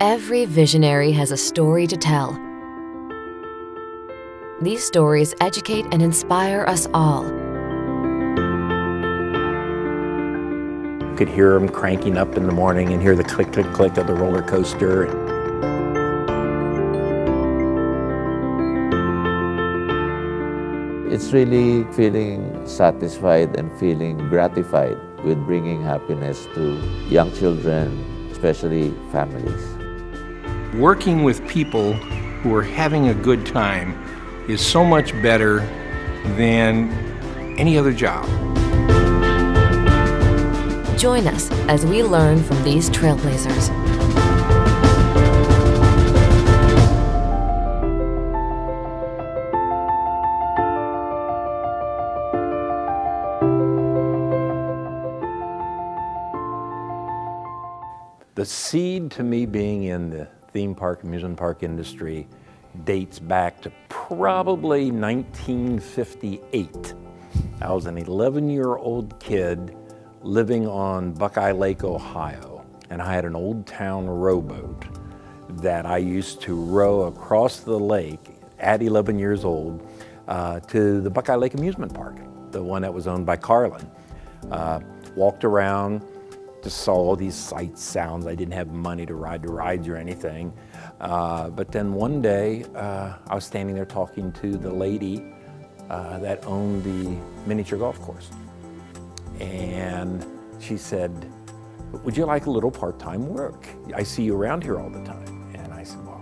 Every visionary has a story to tell. These stories educate and inspire us all. You could hear them cranking up in the morning and hear the click, click, click of the roller coaster. It's really feeling satisfied and feeling gratified with bringing happiness to young children, especially families. Working with people who are having a good time is so much better than any other job. Join us as we learn from these trailblazers. The seed to me being in the theme park, amusement park industry dates back to probably 1958. I was an 11-year-old kid living on Buckeye Lake, Ohio, and I had an old town rowboat that I used to row across the lake at 11 years old to the Buckeye Lake Amusement Park, the one that was owned by Carlin. Walked around, just saw all these sights, sounds. I didn't have money to ride the rides or anything. But then one day, I was standing there talking to the lady that owned the miniature golf course. And she said, "Would you like a little part-time work? I see you around here all the time." And I said, "Well,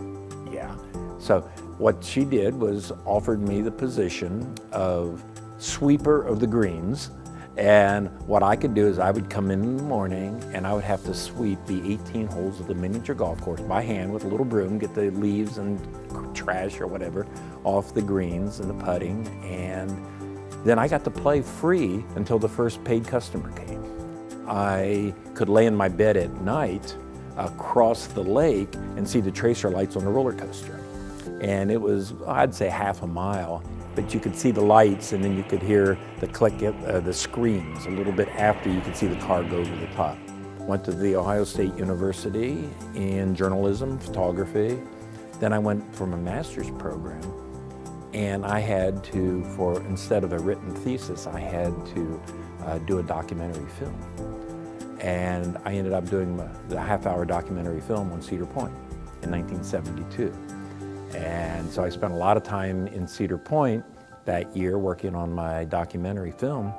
yeah." So what she did was offered me the position of sweeper of the greens. And what I could do is I would come in the morning and I would have to sweep the 18 holes of the miniature golf course by hand with a little broom, get the leaves and trash or whatever off the greens and the putting. And then I got to play free until the first paid customer came. I could lay in my bed at night across the lake and see the tracer lights on the roller coaster. And it was, I'd say, half a mile. But you could see the lights, and then you could hear the click of the screens a little bit after you could see the car go over the top. Went to the Ohio State University in journalism, photography. Then I went from a master's program, and I had to, instead of a written thesis, I had to do a documentary film. And I ended up doing the half-hour documentary film on Cedar Point in 1972. And so I spent a lot of time in Cedar Point that year working on my documentary film.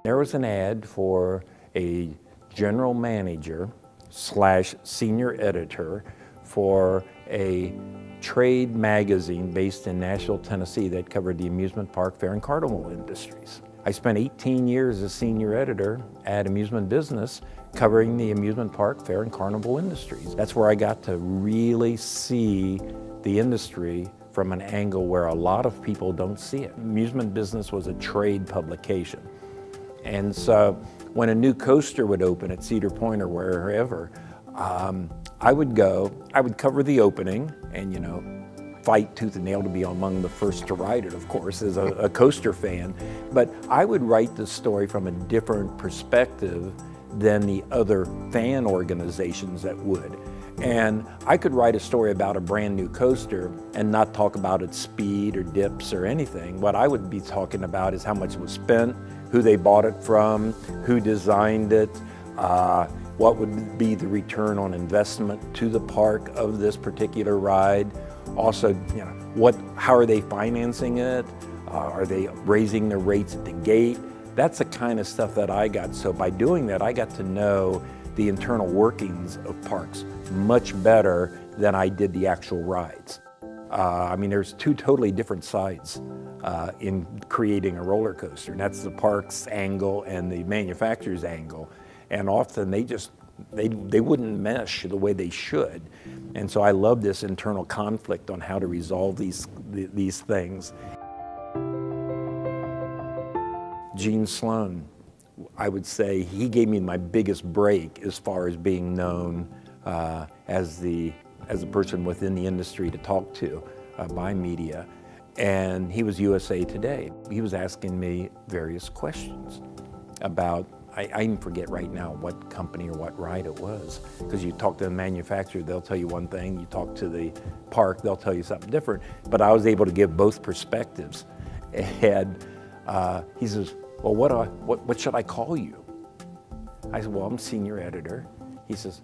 There was an ad for a general manager / senior editor for a trade magazine based in Nashville, Tennessee that covered the amusement park, fair, and carnival industries. I spent 18 years as senior editor at Amusement Business covering the amusement park, fair, and carnival industries. That's where I got to really see the industry from an angle where a lot of people don't see it. Amusement Business was a trade publication. And so when a new coaster would open at Cedar Point or wherever, I would cover the opening and, fight tooth and nail to be among the first to ride it, of course, as a coaster fan. But I would write the story from a different perspective than the other fan organizations that would. And I could write a story about a brand new coaster and not talk about its speed or dips or anything. What I would be talking about is how much was spent, who they bought it from, who designed it, what would be the return on investment to the park of this particular ride. Also, how are they financing it? Are they raising the rates at the gate? That's the kind of stuff that I got. So by doing that, I got to know the internal workings of parks much better than I did the actual rides. There's two totally different sides in creating a roller coaster, and that's the park's angle and the manufacturer's angle. And often they wouldn't mesh the way they should. And so I love this internal conflict on how to resolve these things. Gene Sloan, I would say he gave me my biggest break as far as being known as a person within the industry to talk to by media. And he was USA Today. He was asking me various questions about I even forget right now what company or what ride it was, because you talk to the manufacturer, they'll tell you one thing, you talk to the park, they'll tell you something different, but I was able to give both perspectives. And he says, well, what should I call you? I said, well, I'm senior editor. He says,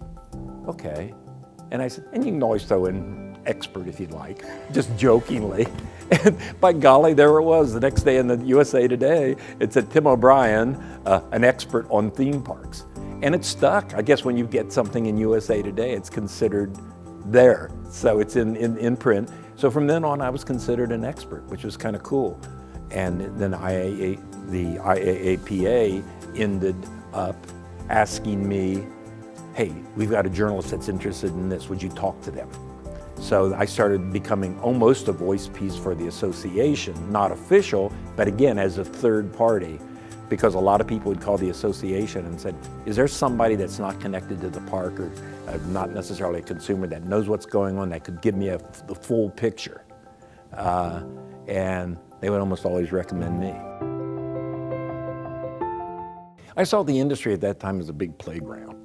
okay. And I said, and you can always throw in expert if you'd like, just jokingly. And by golly, there it was. The next day in the USA Today, it said Tim O'Brien, an expert on theme parks. And it stuck. I guess when you get something in USA Today, it's considered there. So it's in print. So from then on, I was considered an expert, which was kind of cool. And then the IAAPA ended up asking me, hey, we've got a journalist that's interested in this, would you talk to them? So I started becoming almost a voice piece for the association, not official, but again, as a third party, because a lot of people would call the association and said, is there somebody that's not connected to the park or not necessarily a consumer that knows what's going on that could give me the full picture? And they would almost always recommend me. I saw the industry at that time as a big playground,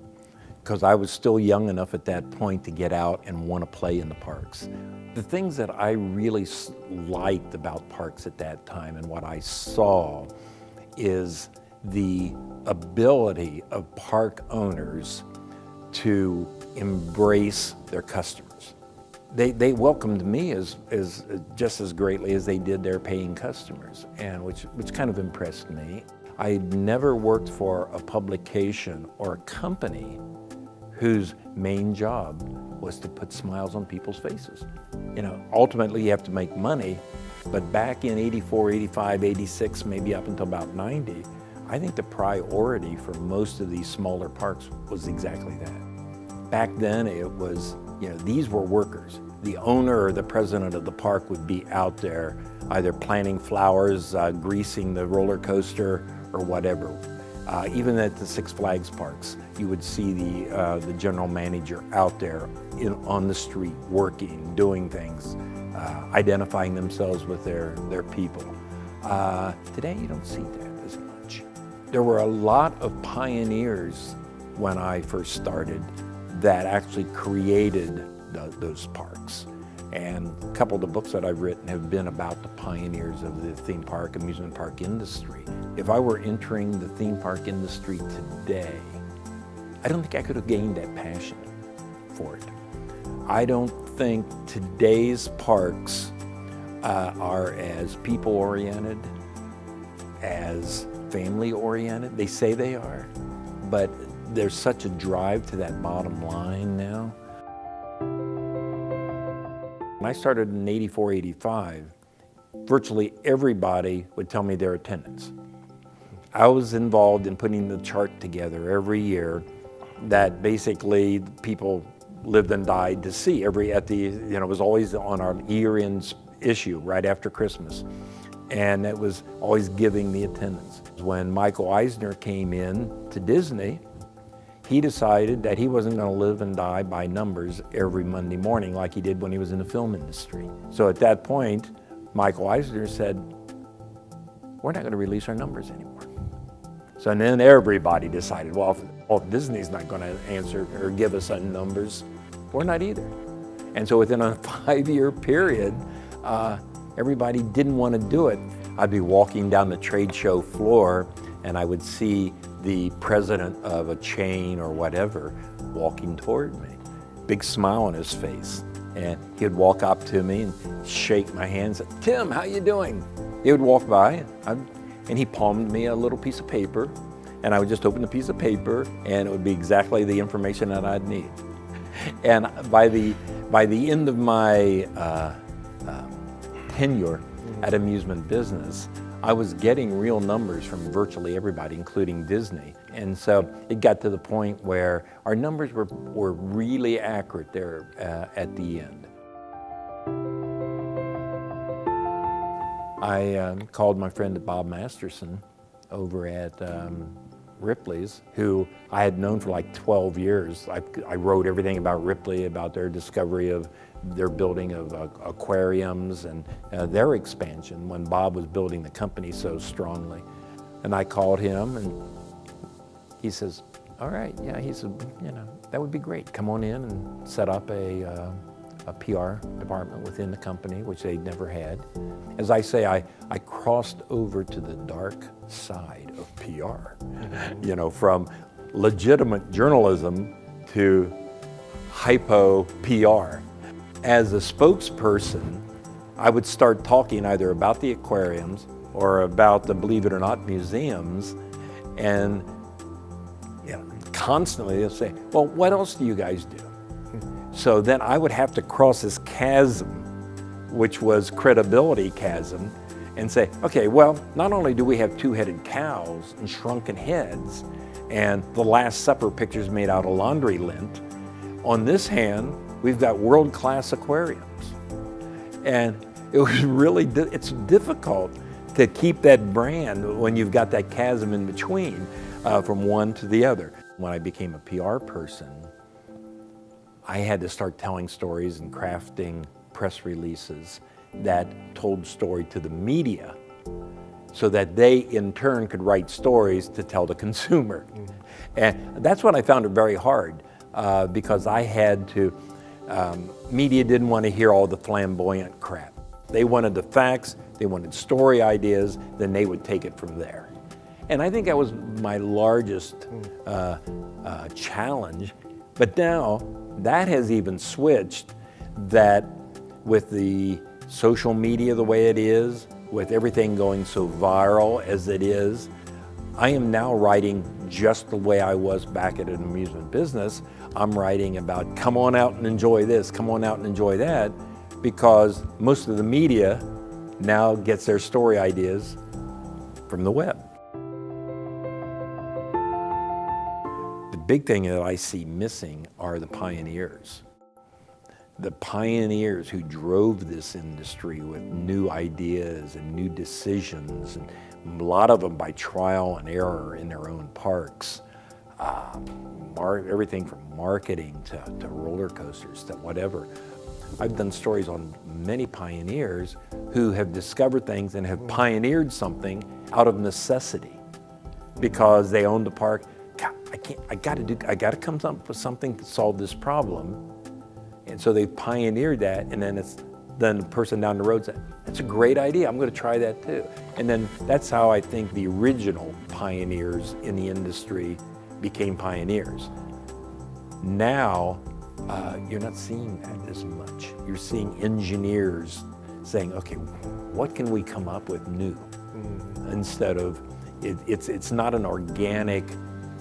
because I was still young enough at that point to get out and want to play in the parks. The things that I really liked about parks at that time and what I saw is the ability of park owners to embrace their customers. They welcomed me as just as greatly as they did their paying customers, and which kind of impressed me. I never worked for a publication or a company whose main job was to put smiles on people's faces. You know, ultimately you have to make money, but back in 84, 85, 86, maybe up until about 90, I think the priority for most of these smaller parks was exactly that. Back then it was, you know, these were workers. The owner or the president of the park would be out there either planting flowers, greasing the roller coaster, or whatever. Even at the Six Flags parks, you would see the general manager out there on the street working, doing things, identifying themselves with their people. Today you don't see that as much. There were a lot of pioneers when I first started that actually created those parks. And a couple of the books that I've written have been about the pioneers of the theme park, amusement park industry. If I were entering the theme park industry today, I don't think I could have gained that passion for it. I don't think today's parks are as people-oriented, as family-oriented. They say they are, but there's such a drive to that bottom line now. When I started in 84, 85, virtually everybody would tell me their attendance. I was involved in putting the chart together every year that basically people lived and died to see. It was always on our year-end issue right after Christmas. And it was always giving the attendance. When Michael Eisner came in to Disney, he decided that he wasn't going to live and die by numbers every Monday morning like he did when he was in the film industry. So at that point, Michael Eisner said, we're not going to release our numbers anymore. So then everybody decided, well, if Disney's not going to answer or give us numbers, we're not either. And so within a 5-year period, everybody didn't want to do it. I'd be walking down the trade show floor and I would see the president of a chain or whatever walking toward me, big smile on his face. And he'd walk up to me and shake my hand and say, Tim, how you doing? He would walk by and he palmed me a little piece of paper, and I would just open the piece of paper and it would be exactly the information that I'd need. And by the end of my tenure at Amusement Business, I was getting real numbers from virtually everybody, including Disney. And so it got to the point where our numbers were really accurate there at the end. I called my friend Bob Masterson over at Ripley's, who I had known for like 12 years. I wrote everything about Ripley, about their discovery of their building of aquariums and their expansion when Bob was building the company so strongly. And I called him and he says, all right, yeah, he said, that would be great. Come on in and set up a PR department within the company, which they'd never had. As I say, I crossed over to the dark side of PR, from legitimate journalism to hypo PR. As a spokesperson, I would start talking either about the aquariums or about the Believe It or Not museums, and constantly they'll say, well, what else do you guys do? So then I would have to cross this chasm, which was credibility chasm, and say, okay, well, not only do we have two-headed cows and shrunken heads and the Last Supper pictures made out of laundry lint, on this hand, we've got world-class aquariums. And it was really, it's difficult to keep that brand when you've got that chasm in between from one to the other. When I became a PR person, I had to start telling stories and crafting press releases that told story to the media so that they in turn could write stories to tell the consumer. And that's what I found it very hard because I had to, media didn't want to hear all the flamboyant crap. They wanted the facts, they wanted story ideas, then they would take it from there. And I think that was my largest challenge. But now that has even switched, that with the social media the way it is, with everything going so viral as it is, I am now writing just the way I was back at an amusement business. I'm writing about come on out and enjoy this, come on out and enjoy that, because most of the media now gets their story ideas from the web. The big thing that I see missing are the pioneers. The pioneers who drove this industry with new ideas and new decisions, and a lot of them by trial and error in their own parks. Everything from marketing to roller coasters to whatever. I've done stories on many pioneers who have discovered things and have pioneered something out of necessity because they owned the park. God, I got to come up with something to solve this problem. And so they pioneered that, and then the person down the road said, that's a great idea, I'm going to try that too. And then that's how I think the original pioneers in the industry became pioneers. Now, you're not seeing that as much. You're seeing engineers saying, okay, what can we come up with new? Instead of, it's not an organic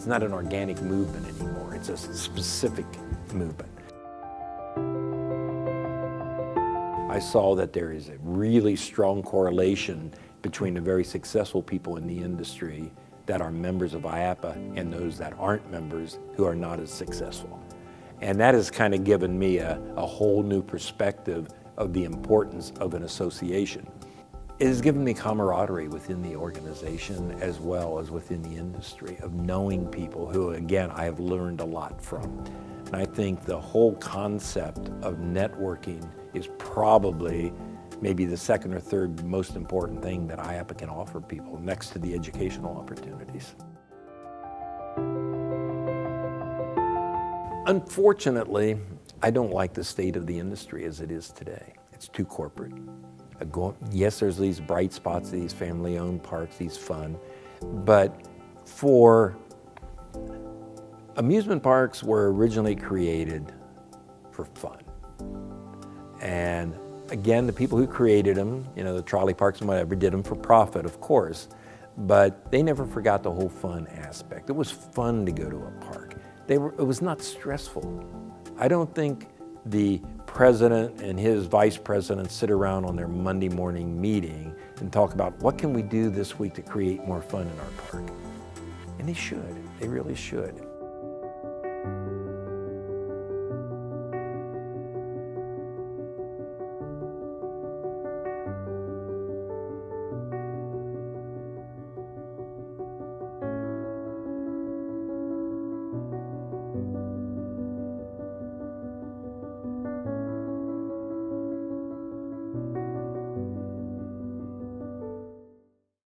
movement anymore, it's a specific movement. I saw that there is a really strong correlation between the very successful people in the industry that are members of IAAPA and those that aren't members who are not as successful. And that has kind of given me a whole new perspective of the importance of an association. It has given me camaraderie within the organization as well as within the industry of knowing people who, again, I have learned a lot from. And I think the whole concept of networking is probably maybe the second or third most important thing that IAAPA can offer people, next to the educational opportunities. Unfortunately, I don't like the state of the industry as it is today. It's too corporate. Yes, there's these bright spots, these family-owned parks, these fun, but for amusement parks were originally created for fun. And again, the people who created them, the trolley parks and whatever, did them for profit, of course, but they never forgot the whole fun aspect. It was fun to go to a park. It was not stressful. I don't think the president and his vice president sit around on their Monday morning meeting and talk about what can we do this week to create more fun in our park. And they should, they really should.